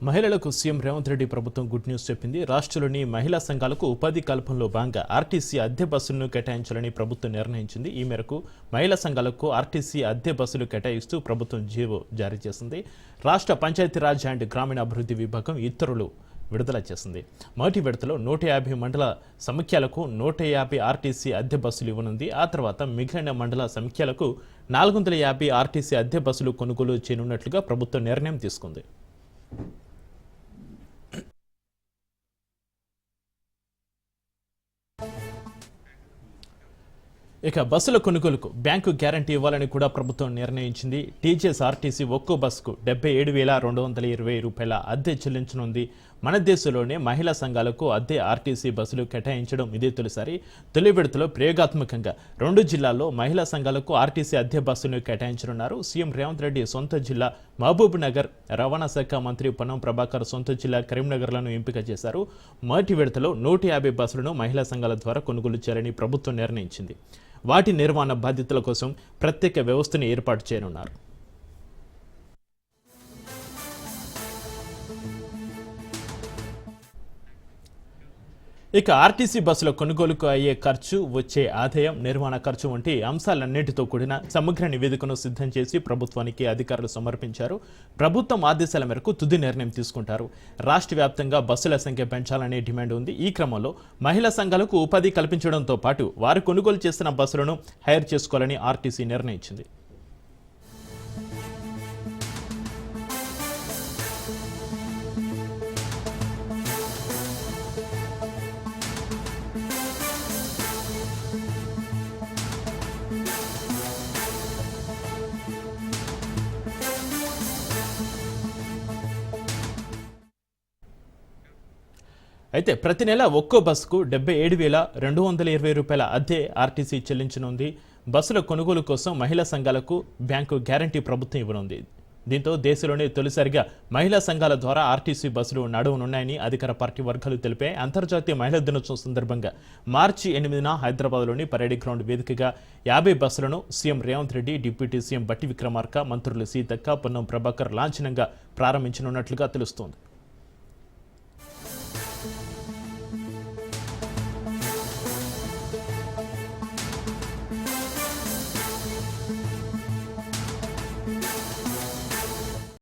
మహిళలకు సీఎం రేవంత్ రెడ్డి ప్రభుత్వం good news చెప్పింది. రాష్ట్రంలోని మహిళా సంఘాలకు ఉపాధి కల్పనలో భాగంగా ఆర్టీసీ అద్దె బస్సులను కేటాయించాలని ప్రభుత్వం నిర్ణయించింది. ఈ మేరకు మహిళా సంఘాలకు ఆర్టీసీ అద్దె బస్సులు కేటాయిస్తూ ప్రభుత్వం జీవో జారీ చేసింది. రాష్ట్ర పంచాయతీరాజ్ అండ్ గ్రామీణాభివృద్ధి విభాగం ఇతరులు విడుదల చేసింది. మొదటి విడతలో 150 మండల సముఖ్యాలకు 150 ఆర్టీసీ అద్దె బస్సులు ఇవ్వనుంది. ఆ తర్వాత మిగిలిన మండల సముఖ్యాలకు 450 ఆర్టీసీ అద్దె బస్సులు కొనుగోలు చేయనున్నట్లుగా ప్రభుత్వం నిర్ణయం తీసుకుంది. ఇక బస్సుల కొనుగోలుకు బ్యాంకు గ్యారంటీ ఇవ్వాలని కూడా ప్రభుత్వం నిర్ణయించింది. టీజీఎస్ ఆర్టీసీ ఒక్కో బస్సుకు 77,220 రూపాయల అద్దె చెల్లించనుంది. మన దేశంలోనే మహిళా సంఘాలకు అద్దె ఆర్టీసీ బస్సులు కేటాయించడం ఇదే తొలిసారి. తొలి విడతలో ప్రయోగాత్మకంగా 2 జిల్లాల్లో మహిళా సంఘాలకు ఆర్టీసీ అద్దె బస్సులను కేటాయించనున్నారు. సీఎం రేవంత్ రెడ్డి సొంత జిల్లా మహబూబ్ నగర్, రవాణా శాఖ మంత్రి పొన్నం ప్రభాకర్ సొంత జిల్లా కరీంనగర్లను ఎంపిక చేశారు. మొదటి విడతలో 150 బస్సులను మహిళా సంఘాల ద్వారా కొనుగోలు చేయాలని ప్రభుత్వం నిర్ణయించింది. వాటి నిర్వహణ బాధ్యతల కోసం ప్రత్యేక వ్యవస్థను ఏర్పాటు చేయనున్నారు. ఇక ఆర్టీసీ బస్సుల కొనుగోలుకు అయ్యే ఖర్చు, వచ్చే ఆదాయం, నిర్వహణ ఖర్చు వంటి అంశాలన్నింటితో కూడిన సమగ్ర నివేదికను సిద్ధం చేసి ప్రభుత్వానికి అధికారులు సమర్పించారు. ప్రభుత్వం ఆదేశాల మేరకు తుది నిర్ణయం తీసుకుంటారు. రాష్ట్ర వ్యాప్తంగా బస్సుల సంఖ్య పెంచాలనే డిమాండ్ ఉంది. ఈ క్రమంలో మహిళా సంఘాలకు ఉపాధి కల్పించడంతో పాటు వారు కొనుగోలు చేస్తున్న బస్సులను హైర్ చేసుకోవాలని ఆర్టీసీ నిర్ణయించింది. అయితే ప్రతి నెల ఒక్కో బస్సుకు 77,220 రూపాయల అద్దె ఆర్టీసీ చెల్లించనుంది. బస్సుల కొనుగోలు కోసం మహిళా సంఘాలకు బ్యాంకు గ్యారంటీ ప్రభుత్వం ఇవ్వనుంది. దీంతో దేశంలోనే తొలిసారిగా మహిళా సంఘాల ద్వారా ఆర్టీసీ బస్సులు నడవనున్నాయని అధికార పార్టీ వర్గాలు తెలిపాయి. అంతర్జాతీయ మహిళా దినోత్సవం సందర్భంగా మార్చి 8న హైదరాబాద్లోని పరేడ్ గ్రౌండ్ వేదికగా 50 బస్సులను CM Revanth Reddy, deputy CM బట్టి విక్రమార్క, మంత్రులు సీతక్క, పొన్నం ప్రభాకర్ లాంఛనంగా ప్రారంభించనున్నట్లుగా తెలుస్తోంది.